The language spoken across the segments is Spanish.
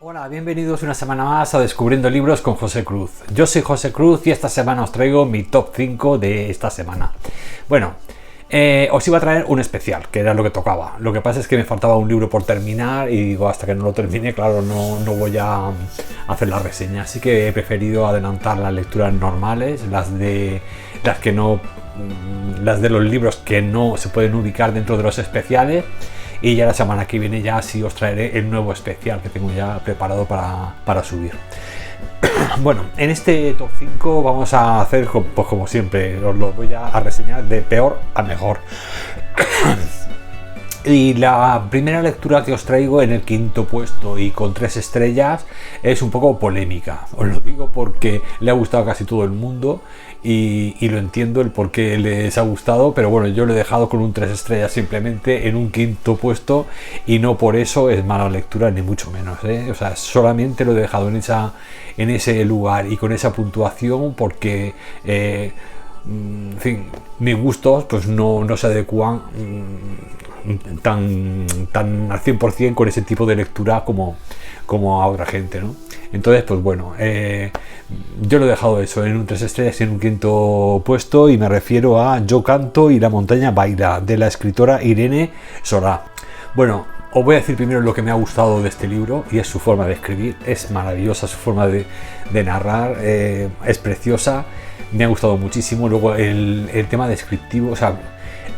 Hola, bienvenidos una semana más a Descubriendo Libros con José Cruz. Yo soy José Cruz y esta semana os traigo mi top 5 de esta semana. Bueno, os iba a traer un especial, que era lo que tocaba. Lo que pasa es que me faltaba un libro por terminar y digo, hasta que no lo termine, claro, no voy a hacer la reseña. Así que he preferido adelantar las lecturas normales, las de los libros que no se pueden ubicar dentro de los especiales. Y ya la semana que viene ya sí os traeré el nuevo especial que tengo ya preparado para subir. Bueno, en este top 5 vamos a hacer, pues como siempre, os lo voy a reseñar de peor a mejor. Y la primera lectura que os traigo en el quinto puesto y con 3 estrellas es un poco polémica. Os lo digo porque le ha gustado a casi todo el mundo y lo entiendo el por qué les ha gustado, pero bueno, yo lo he dejado con un 3 estrellas simplemente en un quinto puesto y no por eso es mala lectura ni mucho menos, ¿eh? O sea, solamente lo he dejado en ese lugar y con esa puntuación porque en fin, mis gustos pues no se adecúan tan al 100% con ese tipo de lectura como a otra gente, ¿no? Entonces, pues bueno, yo lo he dejado eso en un 3 estrellas y en un quinto puesto, y me refiero a Yo canto y la montaña baila, de la escritora Irene Solá. Bueno, os voy a decir primero lo que me ha gustado de este libro, y es su forma de escribir. Es maravillosa su forma de narrar, es preciosa, me ha gustado muchísimo. Luego el tema descriptivo, o sea,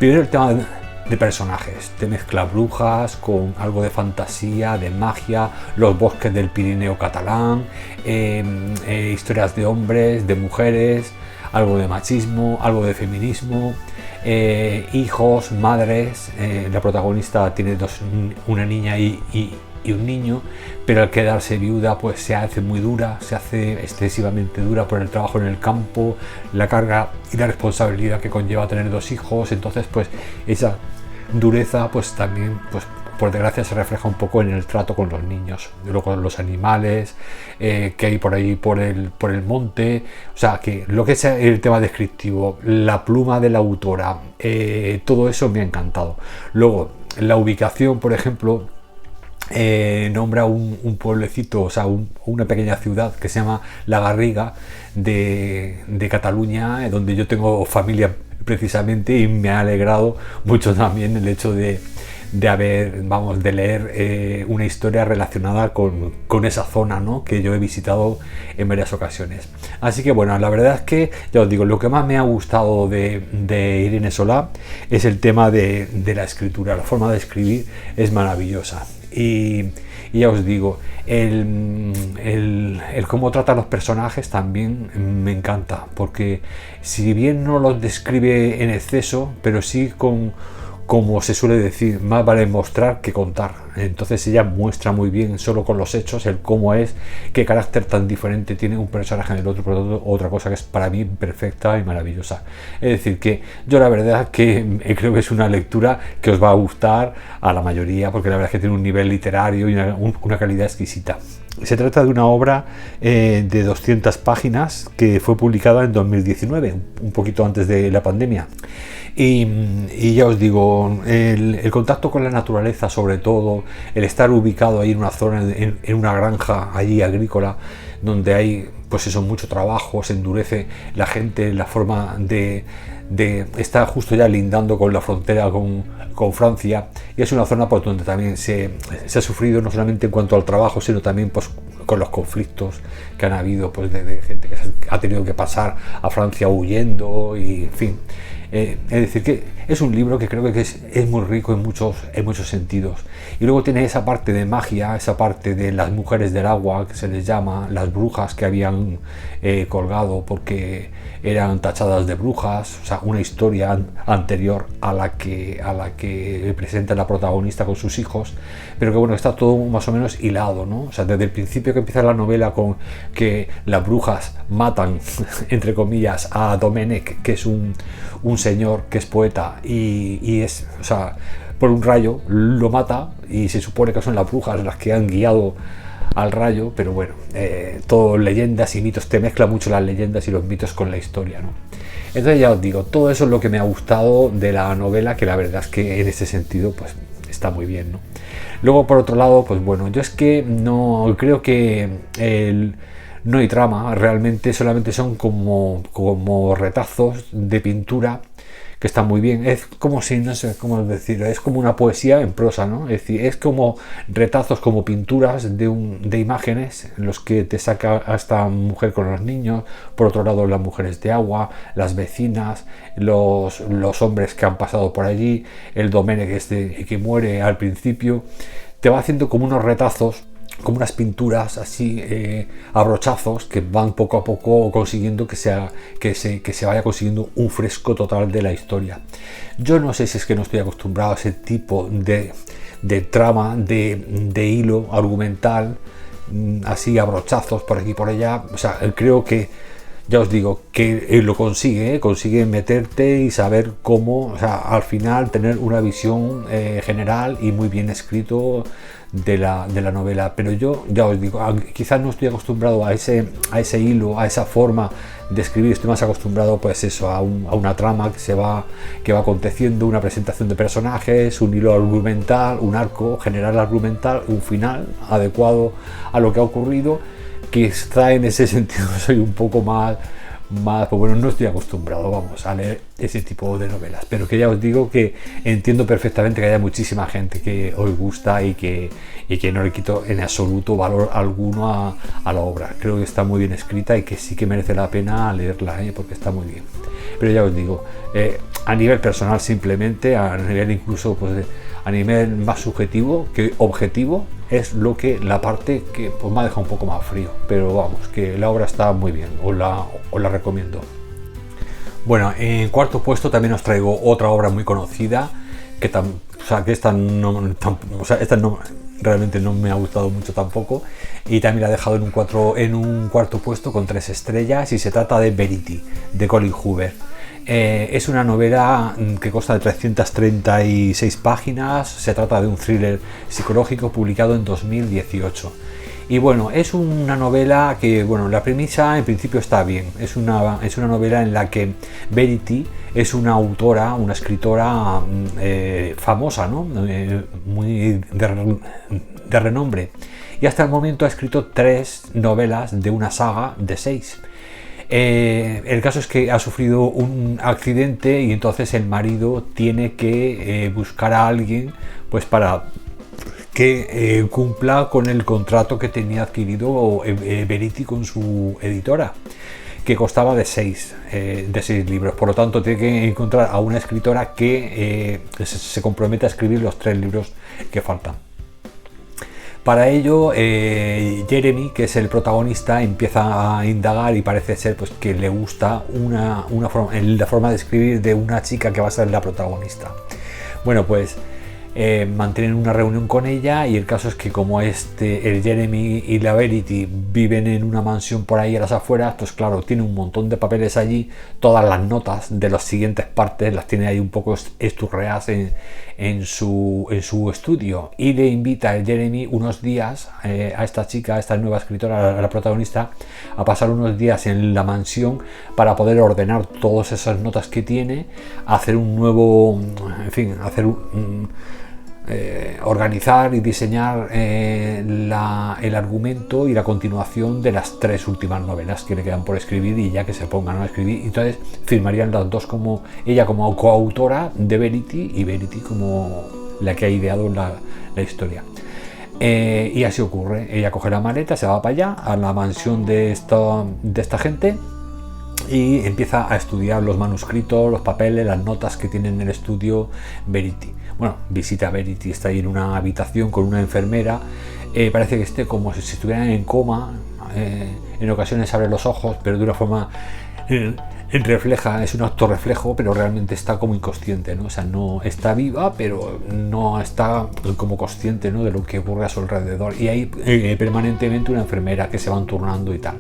primero el tema de personajes, te mezcla brujas con algo de fantasía, de magia, los bosques del Pirineo catalán, historias de hombres, de mujeres, algo de machismo, algo de feminismo, hijos, madres. La protagonista tiene una niña y un niño, pero al quedarse viuda pues se hace muy dura, se hace excesivamente dura por el trabajo en el campo, la carga y la responsabilidad que conlleva tener 2 hijos. Entonces pues esa dureza pues también, pues por desgracia, se refleja un poco en el trato con los niños, luego con los animales que hay por ahí por el monte. O sea, que lo que es el tema descriptivo, la pluma de la autora, todo eso me ha encantado. Luego la ubicación, por ejemplo, nombra un pueblecito, o sea, una pequeña ciudad que se llama La Garriga de Cataluña, donde yo tengo familia precisamente, y me ha alegrado mucho también el hecho de leer una historia relacionada con esa zona, ¿no?, que yo he visitado en varias ocasiones. Así que bueno, la verdad es que ya os digo, lo que más me ha gustado de Irene Solá es el tema de la escritura. La forma de escribir es maravillosa. Y ya os digo, el cómo trata a los personajes también me encanta, porque si bien no los describe en exceso, pero sí como se suele decir, más vale mostrar que contar. Entonces ella muestra muy bien, solo con los hechos, el cómo es, qué carácter tan diferente tiene un personaje del otro, pero otra cosa que es para mí perfecta y maravillosa. Es decir, que yo la verdad que creo que es una lectura que os va a gustar a la mayoría, porque la verdad es que tiene un nivel literario y una calidad exquisita. Se trata de una obra de 200 páginas que fue publicada en 2019, un poquito antes de la pandemia. Y ya os digo, el contacto con la naturaleza, sobre todo, el estar ubicado ahí en una zona, en una granja allí agrícola, donde hay pues eso, mucho trabajo, se endurece la gente, la forma de estar justo ya lindando con la frontera con Francia, y es una zona pues donde también se ha sufrido, no solamente en cuanto al trabajo, sino también pues con los conflictos que han habido, pues de gente que ha tenido que pasar a Francia huyendo, y en fin. Es decir, que es un libro que creo que es muy rico en muchos sentidos. Y luego tiene esa parte de magia, esa parte de las mujeres del agua, que se les llama, las brujas que habían colgado porque eran tachadas de brujas. O sea, una historia anterior a la que presenta la protagonista con sus hijos, pero que bueno, está todo más o menos hilado, ¿no? O sea, desde el principio que empieza la novela con que las brujas matan, entre comillas, a Domènec, que es un señor que es poeta y es, o sea, por un rayo lo mata, y se supone que son las brujas las que han guiado al rayo, pero bueno, todo leyendas y mitos, te mezcla mucho las leyendas y los mitos con la historia, ¿no? Entonces ya os digo, todo eso es lo que me ha gustado de la novela, que la verdad es que en este sentido pues está muy bien, ¿no? Luego, por otro lado, pues bueno, yo es que no creo que no hay trama, realmente solamente son como retazos de pintura que están muy bien. Es como si, no sé cómo decirlo, es como una poesía en prosa, ¿no? Es decir, es como retazos, como pinturas de imágenes en los que te saca a esta mujer con los niños, por otro lado las mujeres de agua, las vecinas, los hombres que han pasado por allí, el Domenech que muere al principio. Te va haciendo como unos retazos, como unas pinturas así a brochazos que van poco a poco consiguiendo que se vaya consiguiendo un fresco total de la historia. Yo no sé si es que no estoy acostumbrado a ese tipo de trama, de hilo argumental, así a brochazos por aquí y por allá. O sea, creo que, ya os digo, que lo consigue meterte y saber cómo, o sea, al final tener una visión general y muy bien escrito de la novela. Pero yo, ya os digo, quizás no estoy acostumbrado a ese hilo, a esa forma de escribir. Estoy más acostumbrado, pues eso, a una trama que va aconteciendo, una presentación de personajes, un hilo argumental, un arco general argumental, un final adecuado a lo que ha ocurrido. Quizá en ese sentido soy un poco más, pues bueno, no estoy acostumbrado, vamos, a leer ese tipo de novelas, pero que ya os digo que entiendo perfectamente que haya muchísima gente que os gusta y que no le quito en absoluto valor alguno a la obra. Creo que está muy bien escrita y que sí que merece la pena leerla, porque está muy bien. Pero ya os digo, a nivel personal simplemente, a nivel incluso pues a nivel más subjetivo que objetivo, es la parte que pues me ha dejado un poco más frío, pero vamos, que la obra está muy bien, os la recomiendo. Bueno, en cuarto puesto también os traigo otra obra muy conocida, que esta no realmente no me ha gustado mucho tampoco, y también la he dejado en un cuarto puesto con 3 estrellas, y se trata de Verity, de Colin Hoover. Es una novela que consta de 336 páginas, se trata de un thriller psicológico publicado en 2018. Y bueno, es una novela que, bueno, la premisa en principio está bien. Es una novela en la que Verity es una autora, una escritora famosa, ¿no? Muy de renombre. Y hasta el momento ha escrito 3 novelas de una saga de 6. El caso es que ha sufrido un accidente y entonces el marido tiene que buscar a alguien pues para que cumpla con el contrato que tenía adquirido Verity con su editora, que constaba de 6 libros. Por lo tanto, tiene que encontrar a una escritora que se comprometa a escribir los 3 libros que faltan. Para ello, Jeremy, que es el protagonista, empieza a indagar y parece ser pues, que le gusta la forma de escribir de una chica que va a ser la protagonista. Bueno, pues mantienen una reunión con ella, y el caso es que como el Jeremy y la Verity viven en una mansión por ahí a las afueras, pues claro, tiene un montón de papeles allí, todas las notas de las siguientes partes las tiene ahí un poco esturreadas en su estudio, y le invita a Jeremy unos días a esta chica, a esta nueva escritora, a la protagonista, a pasar unos días en la mansión para poder ordenar todas esas notas que tiene, hacer un nuevo, en fin, organizar y diseñar el argumento y la continuación de las 3 últimas novelas que le quedan por escribir, y ya que se pongan a escribir, entonces firmarían las dos, como ella como coautora de Verity y Verity como la que ha ideado la historia. Y así ocurre, ella coge la maleta, se va para allá, a la mansión de esta gente, y empieza a estudiar los manuscritos, los papeles, las notas que tiene en el estudio Verity. Bueno, visita a Verity, está ahí en una habitación con una enfermera, parece que esté como si estuviera en coma, en ocasiones abre los ojos, pero de una forma es un acto reflejo, pero realmente está como inconsciente, ¿no? O sea, no está viva, pero no está como consciente, ¿no?, de lo que ocurre a su alrededor, y hay permanentemente una enfermera que se van turnando y tal.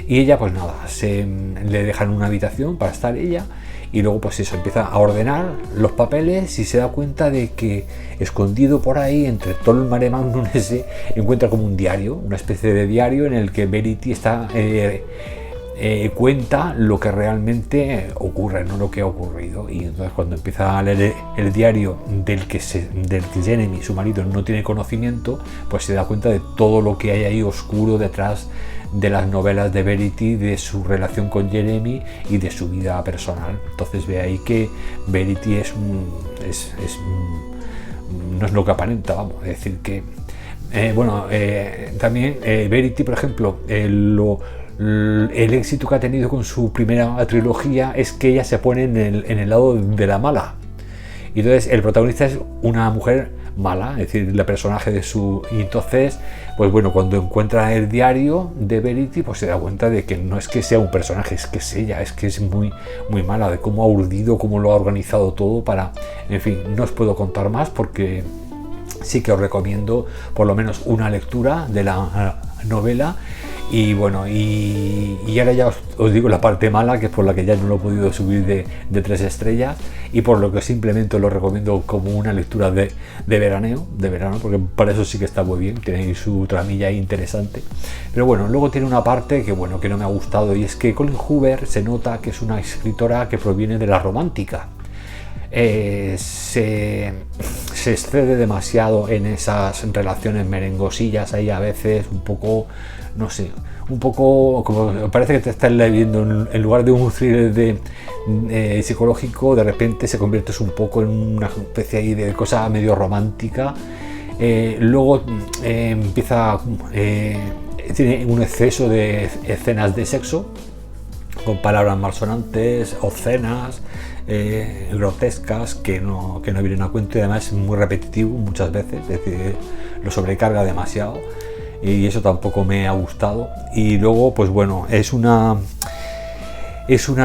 Y ella, pues nada, le dejan una habitación para estar ella, y luego pues eso, empieza a ordenar los papeles, y se da cuenta de que escondido por ahí entre todo el mare magnum ese, encuentra como un diario, una especie de diario en el que Verity está cuenta lo que realmente ocurre, no lo que ha ocurrido. Y entonces cuando empieza a leer el diario del que Jeremy, su marido, no tiene conocimiento, pues se da cuenta de todo lo que hay ahí oscuro detrás de las novelas de Verity, de su relación con Jeremy y de su vida personal. Entonces ve ahí que Verity no es lo que aparenta, vamos, es decir que también Verity, por ejemplo, el éxito que ha tenido con su primera trilogía es que ella se pone en el lado de la mala. Y entonces el protagonista es una mujer mala, es decir, el personaje de su... Y entonces, pues bueno, cuando encuentra el diario de Verity, pues se da cuenta de que no es que sea un personaje, es que es ella, es que es muy, muy mala, de cómo ha urdido, cómo lo ha organizado todo para... En fin, no os puedo contar más porque sí que os recomiendo por lo menos una lectura de la novela. Y bueno, y ahora ya os digo la parte mala, que es por la que ya no lo he podido subir de 3 estrellas, y por lo que simplemente lo recomiendo como una lectura de verano, porque para eso sí que está muy bien, tiene su tramilla ahí interesante. Pero bueno, luego tiene una parte que bueno, que no me ha gustado, y es que Colleen Hoover se nota que es una escritora que proviene de la romántica. Se excede demasiado en esas relaciones merengosillas ahí a veces, un poco, no sé, un poco como parece que te estás leyendo en lugar de un thriller psicológico, de repente se convierte un poco en una especie ahí de cosa medio romántica. Luego empieza, tiene un exceso de escenas de sexo con palabras malsonantes, obscenas, grotescas, que no vienen a cuento, y además es muy repetitivo muchas veces, es decir, lo sobrecarga demasiado y eso tampoco me ha gustado. Y luego, pues bueno, es una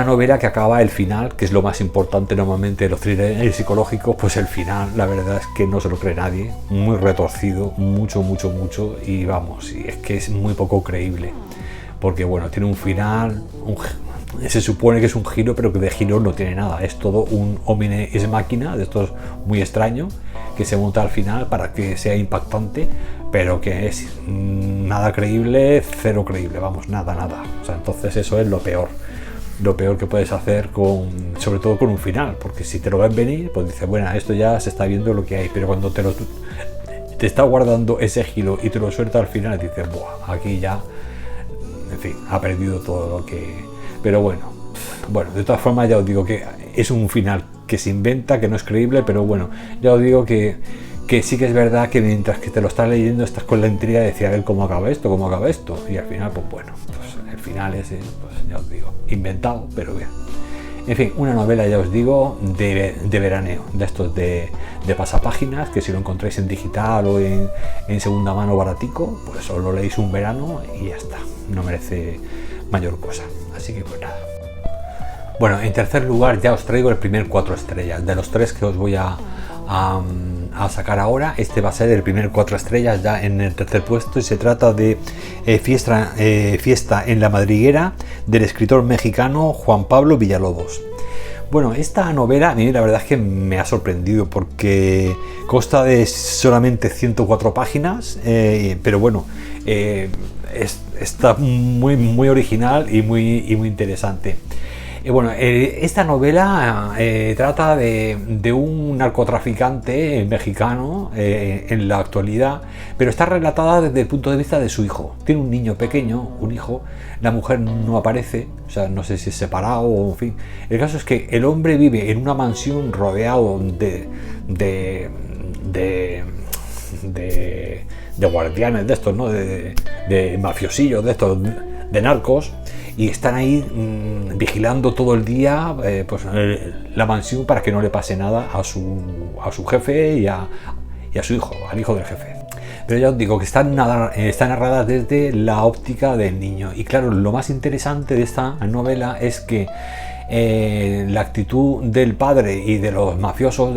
novela que acaba el final, que es lo más importante normalmente de los thrillers psicológicos. Pues el final, la verdad es que no se lo cree nadie, muy retorcido, mucho, y vamos, y es que es muy poco creíble, porque bueno, tiene un final, se supone que es un giro, pero que de giro no tiene nada, es todo un homine ex machina de estos muy extraño que se monta al final para que sea impactante, pero que es nada creíble, cero creíble, vamos, nada. O sea, entonces eso es lo peor que puedes hacer sobre todo con un final, porque si te lo ven venir, pues dices, bueno, esto ya se está viendo lo que hay, pero cuando te está guardando ese giro y te lo suelta al final, dices, buah, aquí ya, en fin, ha perdido todo lo que... Pero bueno, de todas formas ya os digo que es un final que se inventa, que no es creíble, pero bueno, ya os digo que sí que es verdad que mientras que te lo estás leyendo estás con la intriga de decir, a ver cómo acaba esto, y al final, pues bueno, pues el final es, pues ya os digo, inventado, pero bien. En fin, una novela, ya os digo, de veraneo, de estos de pasapáginas, que si lo encontráis en digital o en segunda mano baratico, pues os lo leéis un verano y ya está, no merece mayor cosa. Así que pues nada. Bueno, en tercer lugar ya os traigo el primer 4 estrellas. De los 3 que os voy a sacar ahora, este va a ser el primer 4 estrellas ya en el tercer puesto, y se trata de Fiesta en la Madriguera, del escritor mexicano Juan Pablo Villalobos. Bueno, esta novela a mí la verdad es que me ha sorprendido porque consta de solamente 104 páginas, pero bueno, está muy original y muy interesante. Esta novela trata de un narcotraficante mexicano en la actualidad, pero está relatada desde el punto de vista de su hijo. Tiene un niño pequeño, un hijo, la mujer no aparece, o sea, no sé si es separado o en fin. El caso es que el hombre vive en una mansión rodeado de guardianes de estos, ¿no? De mafiosillos, de estos, de narcos, y están ahí vigilando todo el día la mansión para que no le pase nada a su jefe y a su hijo, al hijo del jefe. Pero ya os digo que está narrada desde la óptica del niño. Y claro, lo más interesante de esta novela es que la actitud del padre y de los mafiosos,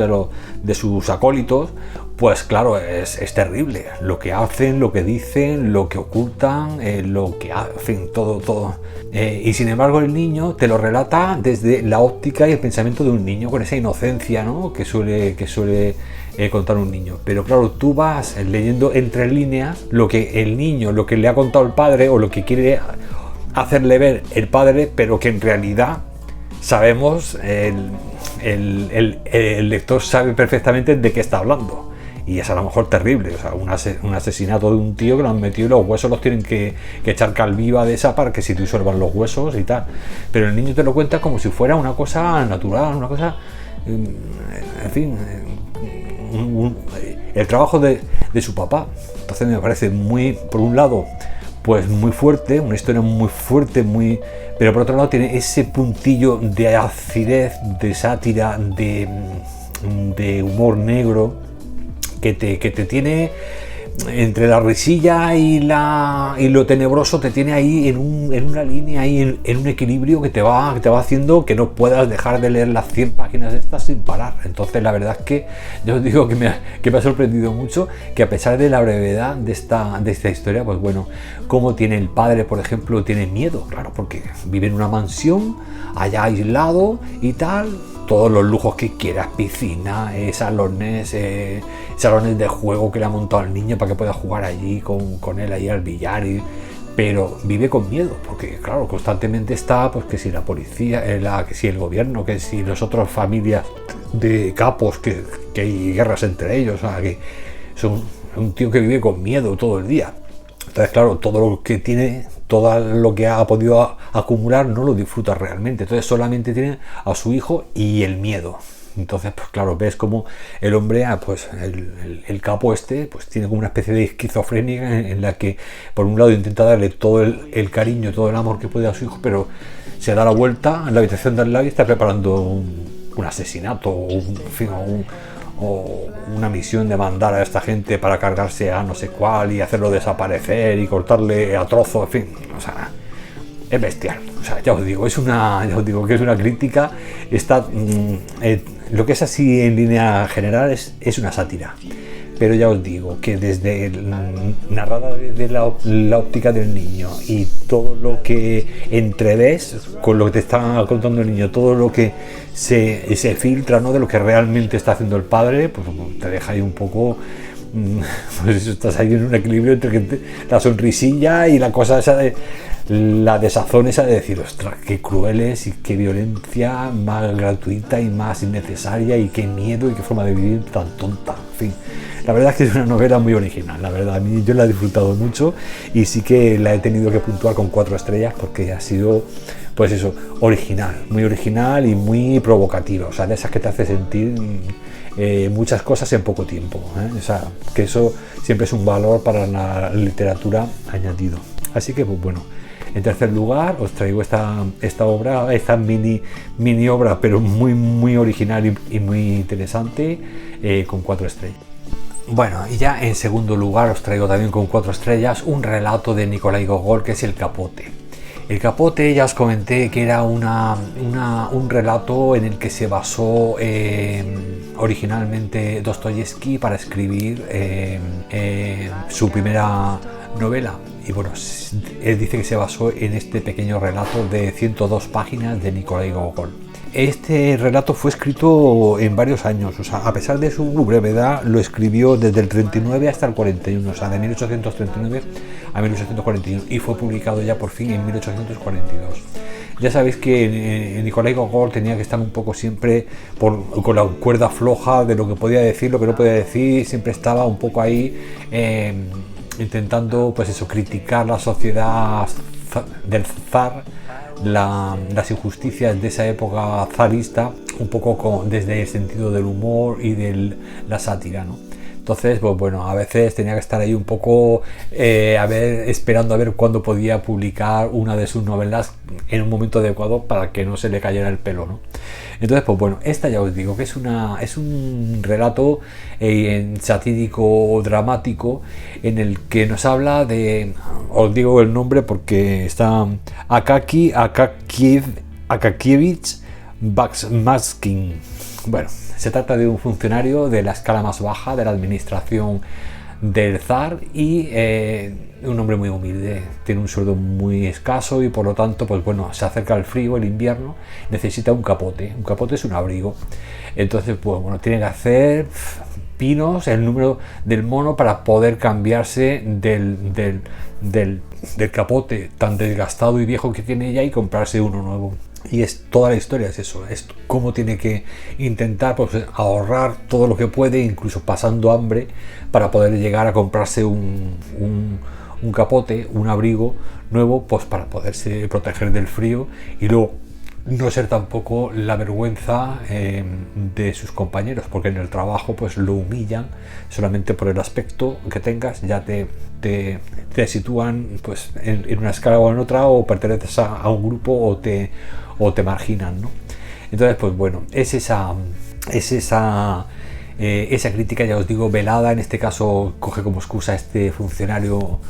de sus acólitos, pues claro, es terrible. Lo que hacen, lo que dicen, lo que ocultan, lo que hacen, todo. Y sin embargo el niño te lo relata desde la óptica y el pensamiento de un niño, con esa inocencia, ¿no?, que suele contar un niño. Pero claro, tú vas leyendo entre líneas lo que el niño, lo que le ha contado el padre, o lo que quiere hacerle ver el padre, pero que en realidad sabemos, el lector sabe perfectamente de qué está hablando. Y es a lo mejor terrible, o sea, un asesinato de un tío que lo han metido y los huesos los tienen que echar cal viva de esa para que se disuelvan los huesos y tal. Pero el niño te lo cuenta como si fuera una cosa natural, una cosa, en fin, el trabajo de su papá. Entonces me parece muy, por un lado, pues muy fuerte, una historia muy fuerte, pero por otro lado tiene ese puntillo de acidez, de sátira, de humor negro, que te tiene entre la risilla y lo tenebroso, te tiene ahí en una línea, ahí en un equilibrio que te va haciendo que no puedas dejar de leer las 100 páginas estas sin parar. Entonces la verdad es que yo os digo que me ha sorprendido mucho que, a pesar de la brevedad de esta historia, pues bueno, como tiene el padre, por ejemplo, tiene miedo, claro, porque vive en una mansión allá aislado y tal, todos los lujos que quieras, piscina, salones de juego que le ha montado al niño para que pueda jugar allí con él ahí al billar, pero vive con miedo, porque claro, constantemente está, pues que si la policía, que si el gobierno, que si las otras familias de capos, que hay guerras entre ellos, o sea, que son un tío que vive con miedo todo el día. Entonces claro, todo lo que tiene, todo lo que ha podido acumular no lo disfruta realmente. Entonces solamente tiene a su hijo y el miedo. Entonces, pues claro, ves como el hombre, pues el capo pues tiene como una especie de esquizofrenia en la que, por un lado, intenta darle todo el cariño, todo el amor que puede a su hijo, pero se da la vuelta en la habitación de al lado y está preparando un asesinato o una misión de mandar a esta gente para cargarse a no sé cuál y hacerlo desaparecer y cortarle a trozos, en fin, o sea, es bestial. O sea, ya os digo que es una crítica. Lo que es así en línea general es una sátira, pero ya os digo que desde narrada desde la óptica del niño y todo lo que entreves con lo que te está contando el niño, todo lo que se filtra, ¿no?, de lo que realmente está haciendo el padre, pues te deja ahí un poco, pues estás ahí en un equilibrio entre la sonrisilla y la cosa esa de la desazón esa de decir, ostras, qué crueles y qué violencia más gratuita y más innecesaria y qué miedo y qué forma de vivir tan tonta. En fin, la verdad es que es una novela muy original, la verdad, a mí yo la he disfrutado mucho y sí que la he tenido que puntuar con 4 estrellas porque ha sido, pues eso, muy original y muy provocativa, o sea, de esas que te hace sentir muchas cosas en poco tiempo, o sea, que eso siempre es un valor para la literatura añadido. Así que, pues bueno, en tercer lugar os traigo esta obra, esta mini obra, pero muy original y muy interesante, con 4 estrellas. Bueno, y ya en segundo lugar os traigo también con 4 estrellas un relato de Nikolai Gogol, que es El Capote. El Capote, ya os comenté que era un relato en el que se basó originalmente Dostoyevsky para escribir su primera novela. Y bueno, él dice que se basó en este pequeño relato de 102 páginas de Nikolai Gogol. Este relato fue escrito en varios años, o sea, a pesar de su brevedad, lo escribió desde el 39 hasta el 41, o sea, de 1839 a 1841, y fue publicado ya por fin en 1842. Ya sabéis que Nikolai Gogol tenía que estar un poco siempre con la cuerda floja de lo que podía decir, lo que no podía decir, siempre estaba un poco ahí intentando, pues eso, criticar la sociedad del zar, las injusticias de esa época zarista, un poco desde el sentido del humor y de la sátira, ¿no? Entonces, pues bueno, a veces tenía que estar ahí un poco esperando a ver cuándo podía publicar una de sus novelas en un momento adecuado para que no se le cayera el pelo, ¿no? Entonces, pues bueno, esta ya os digo que es un relato satírico dramático en el que nos habla de, os digo el nombre porque está Akakievich Baksmaskin. Bueno, se trata de un funcionario de la escala más baja de la administración del zar y un hombre muy humilde, tiene un sueldo muy escaso y por lo tanto, pues bueno, se acerca el frío, el invierno, necesita un capote es un abrigo. Entonces, pues bueno, tiene que hacer pinos, el número del mono para poder cambiarse del capote tan desgastado y viejo que tiene ya y comprarse uno nuevo. Y es toda la historia, es eso, es cómo tiene que intentar pues, ahorrar todo lo que puede, incluso pasando hambre, para poder llegar a comprarse un capote, un abrigo nuevo, pues para poderse proteger del frío y luego no ser tampoco la vergüenza de sus compañeros, porque en el trabajo pues lo humillan solamente por el aspecto que tengas, ya te sitúan pues en una escala o en otra, o perteneces a un grupo o te marginan, ¿no? Entonces pues bueno, es esa crítica, ya os digo, velada. En este caso coge como excusa este funcionario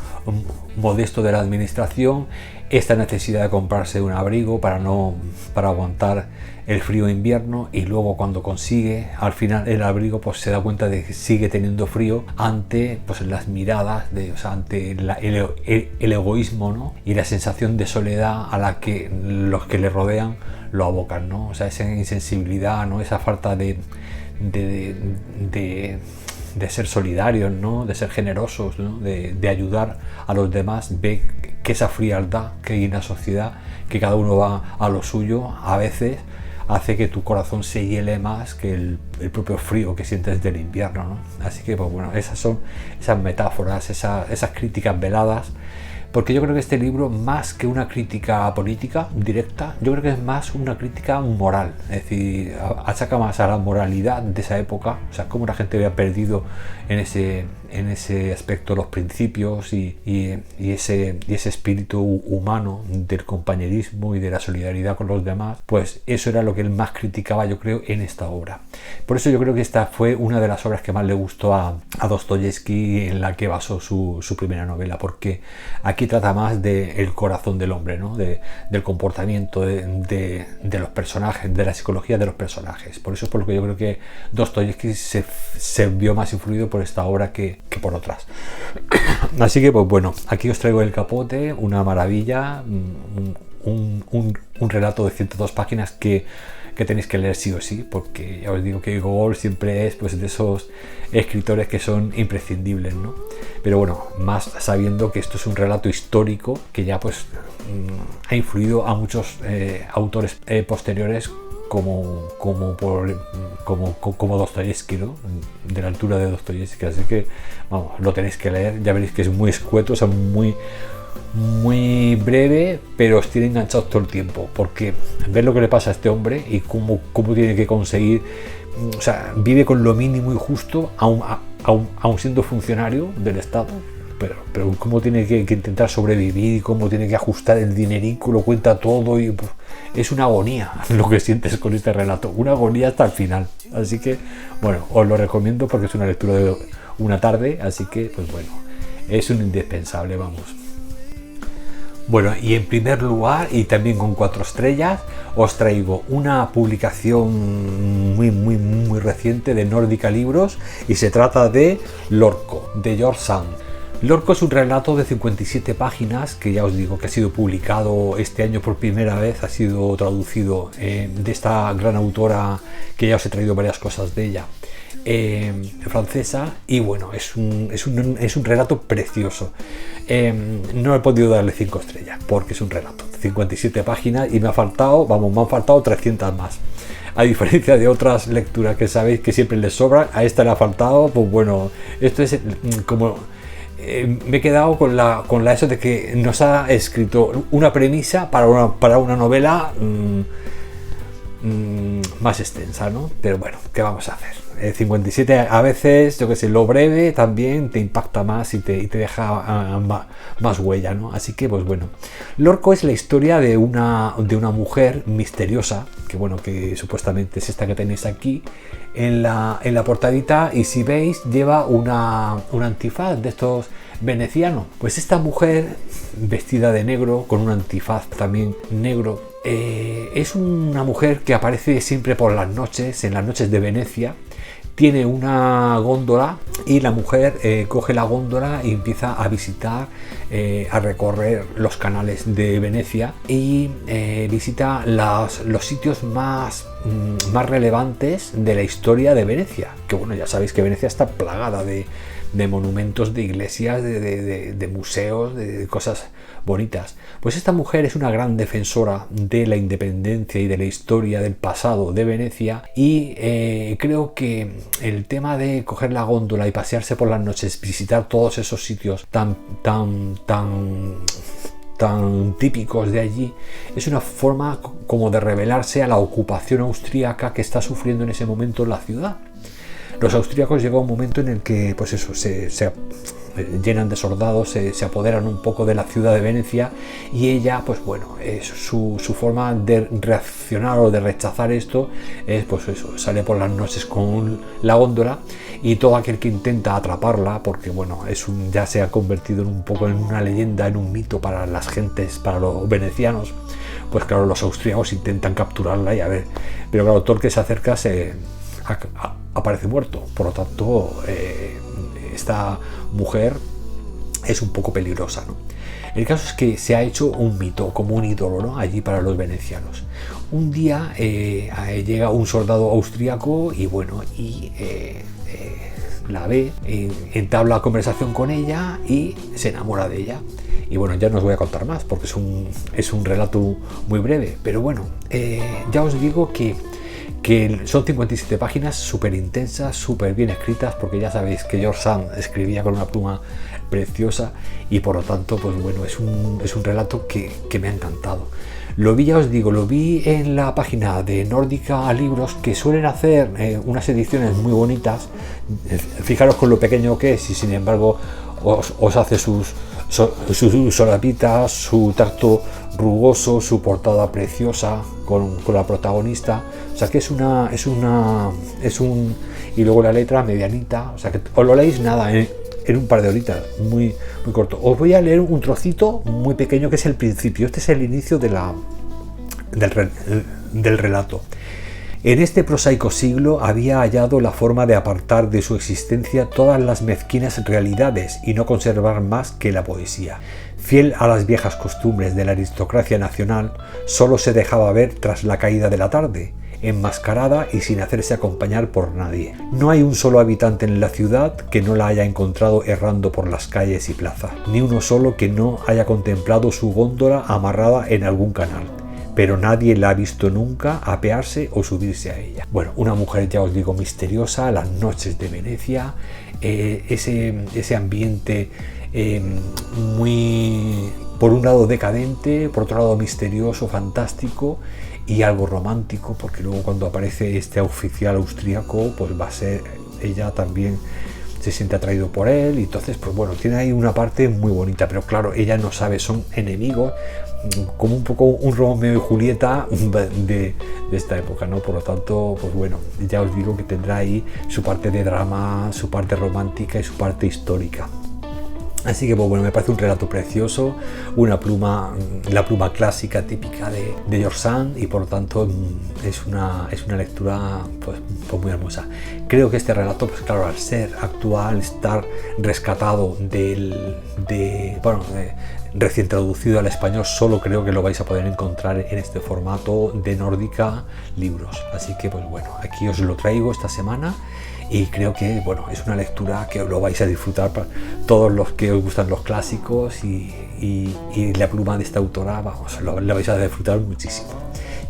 modesto de la administración, esta necesidad de comprarse un abrigo para aguantar el frío de invierno, y luego cuando consigue al final el abrigo pues se da cuenta de que sigue teniendo frío ante pues las miradas ante el egoísmo, ¿no? Y la sensación de soledad a la que los que le rodean lo abocan, ¿no? O sea, esa insensibilidad, ¿no? Esa falta de ser solidarios, ¿no? De ser generosos, ¿no? De ayudar a los demás. Ve que esa frialdad que hay en la sociedad, que cada uno va a lo suyo, a veces hace que tu corazón se hiele más que el propio frío que sientes del invierno, ¿no? Así que pues bueno, esas son esas metáforas, esas críticas veladas, porque yo creo que este libro, más que una crítica política directa, yo creo que es más una crítica moral, es decir, achaca más a la moralidad de esa época, o sea, cómo la gente había perdido en ese aspecto los principios y ese espíritu humano del compañerismo y de la solidaridad con los demás. Pues eso era lo que él más criticaba, yo creo, en esta obra. Por eso yo creo que esta fue una de las obras que más le gustó a Dostoyevski, en la que basó su primera novela, porque aquí trata más del corazón del hombre, ¿no? Del comportamiento de los personajes, de la psicología de los personajes. Por eso es por lo que yo creo que Dostoyevski se vio más influido por esta obra que por otras. Así que pues bueno, aquí os traigo El capote, una maravilla, un relato de 102 páginas que tenéis que leer sí o sí, porque ya os digo que Gogol siempre es pues de esos escritores que son imprescindibles, ¿no? Pero bueno, más sabiendo que esto es un relato histórico que ya pues ha influido a muchos autores posteriores como Dostoyevski, ¿no? De la altura de Dostoyevski. Así que vamos, lo tenéis que leer, ya veréis que es muy escueto, o sea, muy breve, pero os tiene enganchados todo el tiempo, porque ver lo que le pasa a este hombre y cómo tiene que conseguir, o sea, vive con lo mínimo y justo, aún siendo funcionario del Estado, pero cómo tiene que intentar sobrevivir y cómo tiene que ajustar el dinerico, lo cuenta todo y pues, es una agonía lo que sientes con este relato, una agonía hasta el final. Así que bueno, os lo recomiendo porque es una lectura de una tarde, así que pues bueno, es un indispensable, vamos. Bueno, y en primer lugar, y también con 4 estrellas, os traigo una publicación muy reciente de Nórdica Libros, y se trata de Lorco, de George Sand. Lorco es un relato de 57 páginas que ya os digo que ha sido publicado este año por primera vez, ha sido traducido de esta gran autora que ya os he traído varias cosas de ella, francesa, y bueno, es un relato precioso. No he podido darle 5 estrellas porque es un relato de 57 páginas y me han faltado 300 más. A diferencia de otras lecturas que sabéis que siempre les sobran, a esta le ha faltado, pues bueno, esto es como... me he quedado con la eso de que nos ha escrito una premisa para una novela más extensa, ¿no? Pero bueno, ¿qué vamos a hacer? 57 a veces, yo que sé, lo breve también te impacta más y te deja más huella, ¿no? Así que pues bueno, Lorco es la historia de una mujer misteriosa, que bueno, que supuestamente es esta que tenéis aquí en la portadita, y si veis lleva un antifaz de estos venecianos. Pues esta mujer vestida de negro con un antifaz también negro, es una mujer que aparece siempre por las noches, en las noches de Venecia, tiene una góndola y la mujer coge la góndola y empieza a visitar, a recorrer los canales de Venecia y visita los sitios más relevantes de la historia de Venecia, que bueno, ya sabéis que Venecia está plagada de monumentos, de iglesias, de museos, de cosas bonitas. Pues esta mujer es una gran defensora de la independencia y de la historia del pasado de Venecia, y creo que el tema de coger la góndola y pasearse por las noches, visitar todos esos sitios tan típicos de allí, es una forma como de rebelarse a la ocupación austríaca que está sufriendo en ese momento la ciudad. Los austríacos llega un momento en el que pues eso, se llenan de soldados, se apoderan un poco de la ciudad de Venecia, y ella, pues bueno, su forma de reaccionar o de rechazar esto es pues eso, sale por las noches con la góndola, y todo aquel que intenta atraparla, porque bueno, ya se ha convertido un poco en una leyenda, en un mito para las gentes, para los venecianos, pues claro, los austríacos intentan capturarla, y a ver, pero claro, todo el que se acerca aparece muerto. Por lo tanto, esta mujer es un poco peligrosa, ¿no? El caso es que se ha hecho un mito, como un ídolo, ¿no?, allí para los venecianos. Un día llega un soldado austríaco y bueno, la ve, entabla conversación con ella y se enamora de ella. Y bueno, ya no os voy a contar más porque es un relato muy breve, pero bueno, ya os digo que son 57 páginas súper intensas, súper bien escritas, porque ya sabéis que George Sand escribía con una pluma preciosa, y por lo tanto, pues bueno, es un relato que me ha encantado. Lo vi, ya os digo, lo vi en la página de Nórdica Libros, que suelen hacer unas ediciones muy bonitas. Fijaros con lo pequeño que es, y sin embargo os hace sus solapitas, su tacto rugoso, su portada preciosa con la protagonista. O sea que y luego la letra medianita, o sea que os lo leéis nada en un par de horitas, muy corto. Os voy a leer un trocito muy pequeño que es el principio. Este es el inicio del relato. En este prosaico siglo había hallado la forma de apartar de su existencia todas las mezquinas realidades y no conservar más que la poesía. Fiel a las viejas costumbres de la aristocracia nacional, solo se dejaba ver tras la caída de la tarde, enmascarada y sin hacerse acompañar por nadie. No hay un solo habitante en la ciudad que no la haya encontrado errando por las calles y plazas, ni uno solo que no haya contemplado su góndola amarrada en algún canal, pero nadie la ha visto nunca apearse o subirse a ella. Bueno, una mujer, ya os digo, misteriosa, las noches de Venecia, ese ambiente muy, por un lado decadente, por otro lado misterioso, fantástico y algo romántico, porque luego cuando aparece este oficial austríaco, pues va a ser, ella también se siente atraído por él, y entonces pues bueno, tiene ahí una parte muy bonita, pero claro, ella no sabe, son enemigos, como un poco un Romeo y Julieta de esta época, ¿no? Por lo tanto, pues bueno, ya os digo que tendrá ahí su parte de drama, su parte romántica y su parte histórica. Así que pues bueno, me parece un relato precioso, la pluma clásica típica de George Sand, y por lo tanto es una lectura pues muy hermosa. Creo que este relato, pues claro, al ser actual, estar rescatado recién traducido al español, solo creo que lo vais a poder encontrar en este formato de Nórdica Libros. Así que pues bueno, aquí os lo traigo esta semana. Y creo que bueno, es una lectura que lo vais a disfrutar para todos los que os gustan los clásicos, y la pluma de esta autora, vamos, la vais a disfrutar muchísimo.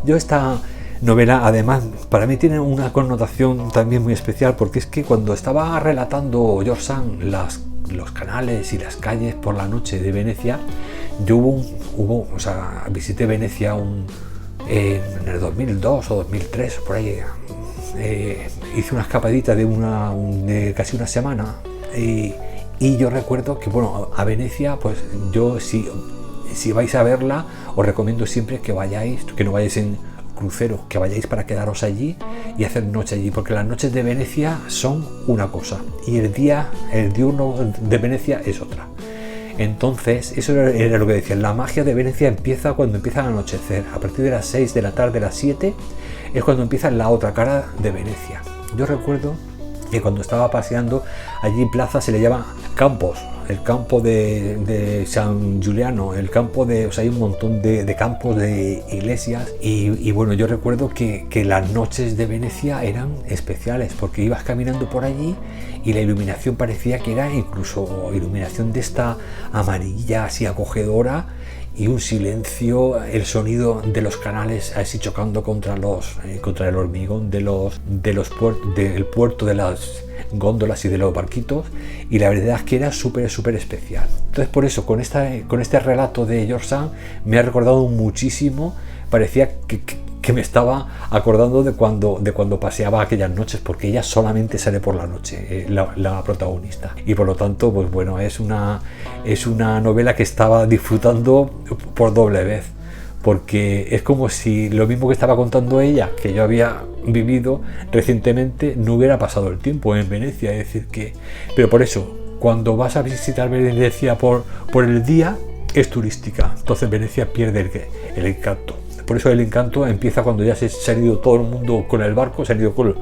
Yo esta novela, además, para mí tiene una connotación también muy especial, porque es que cuando estaba relatando George Sand los canales y las calles por la noche de Venecia, yo visité Venecia en el 2002 o 2003, por ahí. Hice una escapadita de casi una semana, y yo recuerdo que bueno, a Venecia, pues yo si vais a verla, os recomiendo siempre que no vayáis en crucero, que vayáis para quedaros allí y hacer noche allí, porque las noches de Venecia son una cosa y el diurno de Venecia es otra. Entonces, eso era lo que decían, la magia de Venecia empieza cuando empieza a anochecer, a partir de las 6 de la tarde, las 7, es cuando empieza la otra cara de Venecia. Yo recuerdo Y cuando estaba paseando allí en plaza se le llama campos, el campo de San Giuliano, el campo de, o sea, hay un montón de campos de iglesias y bueno, yo recuerdo que las noches de Venecia eran especiales porque ibas caminando por allí y la iluminación parecía que era incluso iluminación de esta amarilla así acogedora, y un silencio, el sonido de los canales así chocando contra el hormigón del puerto, de las góndolas y de los barquitos, y la verdad es que era súper especial. Entonces por eso con este relato de George Sand me ha recordado muchísimo, parecía que me estaba acordando de cuando paseaba aquellas noches, porque ella solamente sale por la noche, la protagonista, y por lo tanto pues bueno, es una novela que estaba disfrutando por doble vez, porque es como si lo mismo que estaba contando ella, que yo había vivido recientemente, no hubiera pasado el tiempo en Venecia. Es decir pero por eso cuando vas a visitar Venecia por el día es turística, entonces Venecia pierde el encanto. Por eso el encanto empieza cuando ya se ha ido todo el mundo con el barco, se han ido con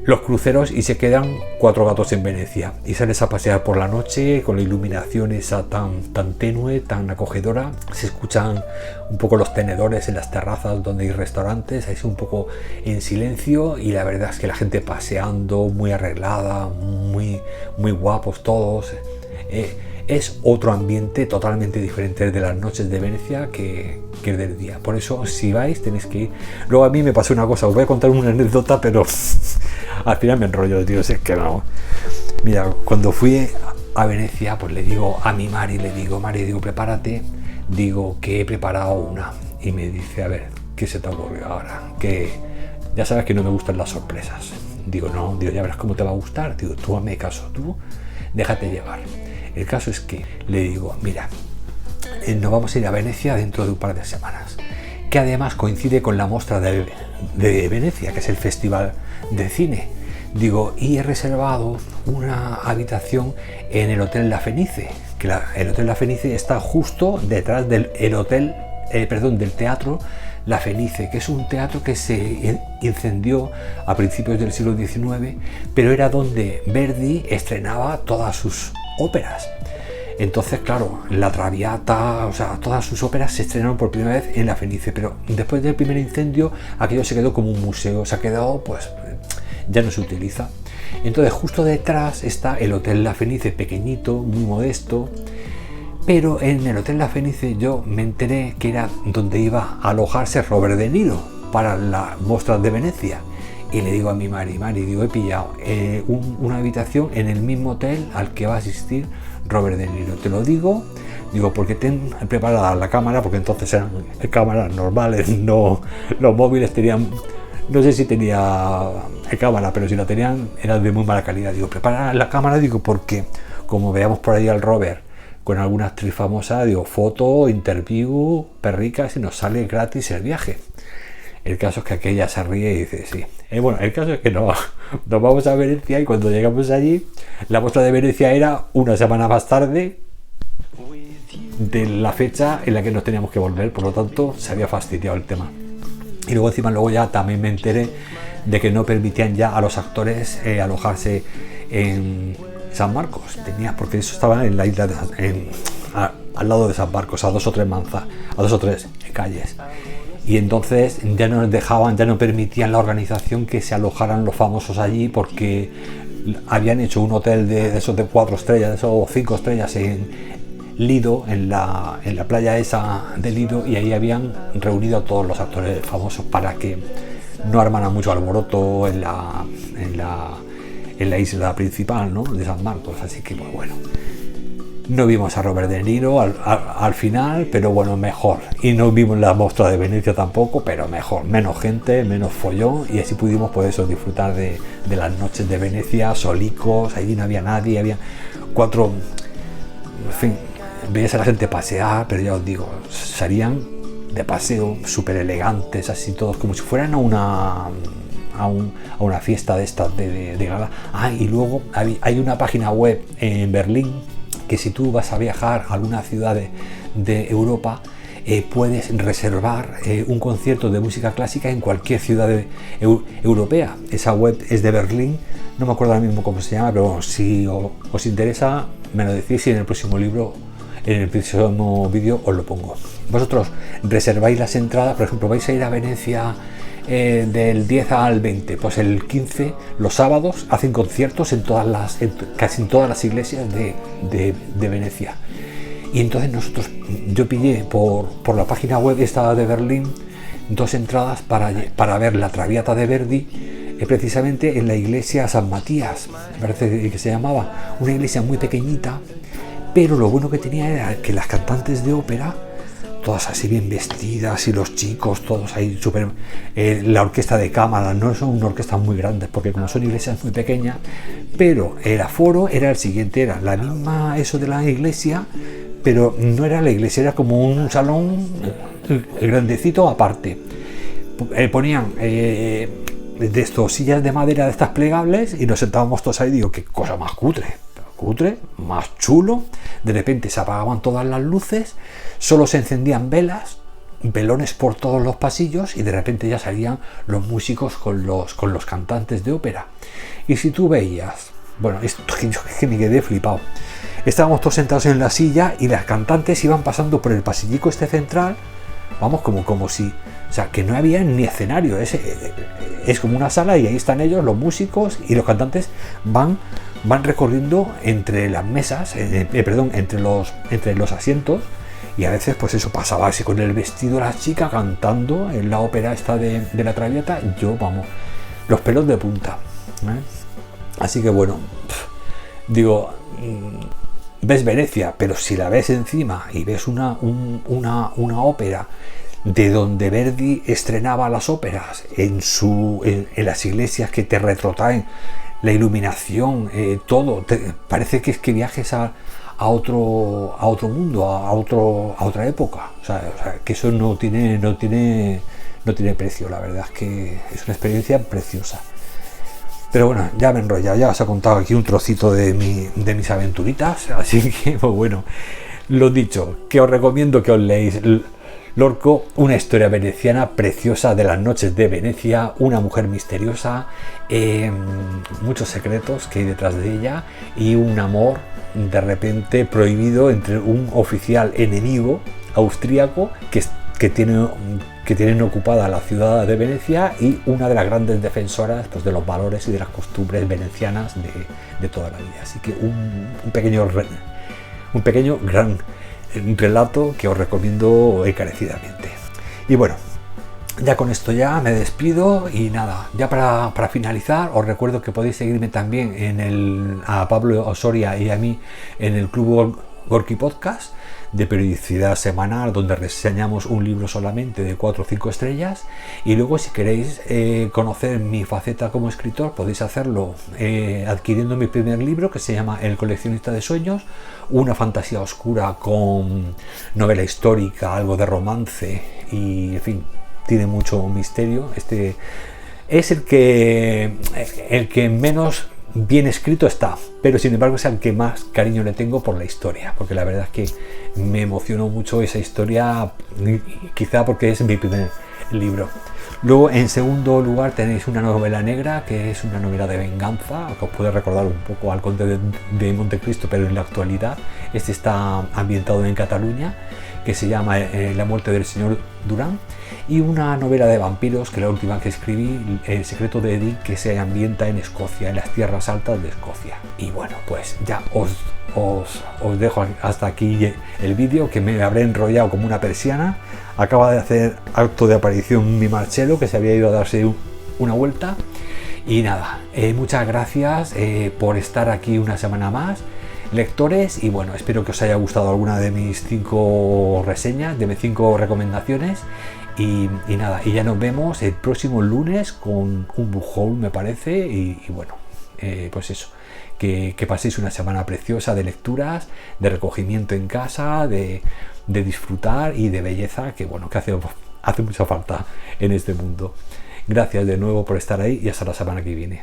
los cruceros y se quedan 4 gatos en Venecia. Y sales a pasear por la noche con la iluminación esa tan tenue, tan acogedora. Se escuchan un poco los tenedores en las terrazas donde hay restaurantes, ahí es un poco en silencio, y la verdad es que la gente paseando, muy arreglada, muy guapos todos. Es otro ambiente totalmente diferente de las noches de Venecia que el del día. Por eso, si vais, tenéis que ir. Luego a mí me pasó una cosa, os voy a contar una anécdota, pero al final me enrollo, tío, si es que no. Mira, cuando fui a Venecia, pues le digo a mi Mari, digo, prepárate, digo que he preparado una. Y me dice, a ver, ¿qué se te ocurrió ahora? Que ya sabes que no me gustan las sorpresas. Digo, no, ya verás cómo te va a gustar. Digo, tú hazme caso, tú déjate llevar. El caso es que le digo, mira, nos vamos a ir a Venecia dentro de un par de semanas, que además coincide con la Mostra de Venecia, que es el festival de cine. Digo, y he reservado una habitación en el Hotel La Fenice, que el Hotel La Fenice está justo detrás del Teatro La Fenice, que es un teatro que se incendió a principios del siglo XIX, pero era donde Verdi estrenaba todas sus óperas. Entonces, claro, La Traviata, o sea, todas sus óperas se estrenaron por primera vez en La Fenice, pero después del primer incendio aquello se quedó como un museo, se ha quedado, pues ya no se utiliza. Entonces justo detrás está el Hotel La Fenice, pequeñito, muy modesto, pero en el Hotel La Fenice yo me enteré que era donde iba a alojarse Robert De Niro para las Mostras de Venecia. Y le digo a mi Mari, digo, he pillado una habitación en el mismo hotel al que va a asistir Robert De Niro. Te lo digo, porque ten preparada la cámara, porque entonces eran cámaras normales, no los móviles tenían, no sé si tenía cámara, pero si la tenían era de muy mala calidad. Digo, prepara la cámara, porque como veamos por ahí al Robert con alguna actriz famosa, foto, interview, perricas, y nos sale gratis el viaje. El caso es que aquella se ríe y dice, sí. Bueno, el caso es que nos vamos a Venecia, y cuando llegamos allí, la Mostra de Venecia era una semana más tarde de la fecha en la que nos teníamos que volver, por lo tanto se había fastidiado el tema. Y luego ya también me enteré de que no permitían ya a los actores alojarse en San Marcos, porque eso estaba en la isla al lado de San Marcos, a dos o tres calles. Y entonces ya no nos dejaban, ya no permitían la organización que se alojaran los famosos allí, porque habían hecho un hotel de esos de 4 estrellas, de esos 5 estrellas en Lido, en la playa esa de Lido, y ahí habían reunido a todos los actores famosos para que no armaran mucho alboroto en la isla principal, ¿no?, de San Marcos. Así que pues bueno, no vimos a Robert De Niro al final, pero bueno, mejor. Y no vimos la Mostra de Venecia tampoco, pero mejor. Menos gente, menos follón, y así pudimos pues eso, disfrutar de las noches de Venecia, solicos. Allí no había nadie, había 4, en fin, veías a la gente pasear, pero ya os digo, salían de paseo súper elegantes, así todos, como si fueran a una fiesta de estas de gala. Y luego hay una página web en Berlín que si tú vas a viajar a alguna ciudad de Europa, puedes reservar un concierto de música clásica en cualquier ciudad europea. Esa web es de Berlín, no me acuerdo ahora mismo cómo se llama, pero bueno, si os interesa me lo decís y en el próximo libro, en el próximo vídeo os lo pongo. Vosotros reserváis las entradas, por ejemplo, vais a ir a Venecia del 10 al 20, pues el 15, los sábados, hacen conciertos en casi en todas las iglesias de Venecia. Y entonces yo pillé por la página web esta de Berlín 2 entradas para ver la Traviata de Verdi, precisamente en la iglesia San Matías, me parece que se llamaba, una iglesia muy pequeñita, pero lo bueno que tenía era que las cantantes de ópera, todas así bien vestidas, y los chicos todos ahí súper, la orquesta de cámara, no son una orquesta muy grandes porque como son iglesias muy pequeñas, pero el aforo era el siguiente, era la misma eso de la iglesia, pero no era la iglesia, era como un salón grandecito aparte. Ponían de estos sillas de madera de estas plegables y nos sentábamos todos ahí. Digo, qué cosa más cutre, más chulo. De repente se apagaban todas las luces, solo se encendían velones por todos los pasillos, y de repente ya salían los músicos con los cantantes de ópera. Y si tú veías, bueno, esto que me quedé flipado. Estábamos todos sentados en la silla y las cantantes iban pasando por el pasillico este central, vamos, como si, o sea, que no había ni escenario, es como una sala y ahí están ellos, los músicos, y los cantantes van recorriendo entre las mesas, entre los asientos, y a veces pues eso pasaba así con el vestido la chica cantando en la ópera esta de la Traviata, yo, vamos, los pelos de punta, Así que bueno, digo, ves Venecia, pero si la ves encima y ves una ópera de donde Verdi estrenaba las óperas en las iglesias, que te retrotraen la iluminación, todo, parece que es que viajes a otro mundo, a otra época, o sea, que eso no tiene precio. La verdad es que es una experiencia preciosa. Pero bueno, ya me he enrollado, ya os he contado aquí un trocito de mis aventuritas, así que pues bueno, lo dicho, que os recomiendo que os leáis Lorco, una historia veneciana preciosa de las noches de Venecia, una mujer misteriosa, muchos secretos que hay detrás de ella, y un amor de repente prohibido entre un oficial enemigo austríaco que tienen ocupada la ciudad de Venecia, y una de las grandes defensoras, pues, de los valores y de las costumbres venecianas de toda la vida. Así que un pequeño gran relato que os recomiendo encarecidamente. Y bueno, ya con esto ya me despido, y nada, ya para finalizar os recuerdo que podéis seguirme también a Pablo Osoria y a mí en el Club Gorky Podcast, de periodicidad semanal, donde reseñamos un libro solamente de 4 o 5 estrellas. Y luego, si queréis conocer mi faceta como escritor, podéis hacerlo adquiriendo mi primer libro, que se llama El coleccionista de sueños, una fantasía oscura con novela histórica, algo de romance, y en fin, tiene mucho misterio. Este es el que menos bien escrito está, pero sin embargo es al que más cariño le tengo por la historia, porque la verdad es que me emocionó mucho esa historia, quizá porque es mi primer libro. Luego, en segundo lugar, tenéis una novela negra, que es una novela de venganza, que os puede recordar un poco al Conde de Montecristo, pero en la actualidad. Este está ambientado en Cataluña, que se llama La muerte del señor Durán. Y una novela de vampiros, que la última que escribí, El secreto de Edith, que se ambienta en Escocia, en las tierras altas de Escocia. Y bueno, pues ya os dejo hasta aquí el vídeo, que me habré enrollado como una persiana. Acaba de hacer acto de aparición mi Marcelo, que se había ido a darse una vuelta. Y nada, muchas gracias por estar aquí una semana más, lectores, y bueno, espero que os haya gustado alguna de mis 5 reseñas, de mis 5 recomendaciones. Y nada, y ya nos vemos el próximo lunes con un book haul, me parece, y bueno, pues eso, que paséis una semana preciosa de lecturas, de recogimiento en casa, de disfrutar y de belleza, que bueno, que hace mucha falta en este mundo. Gracias de nuevo por estar ahí, y hasta la semana que viene.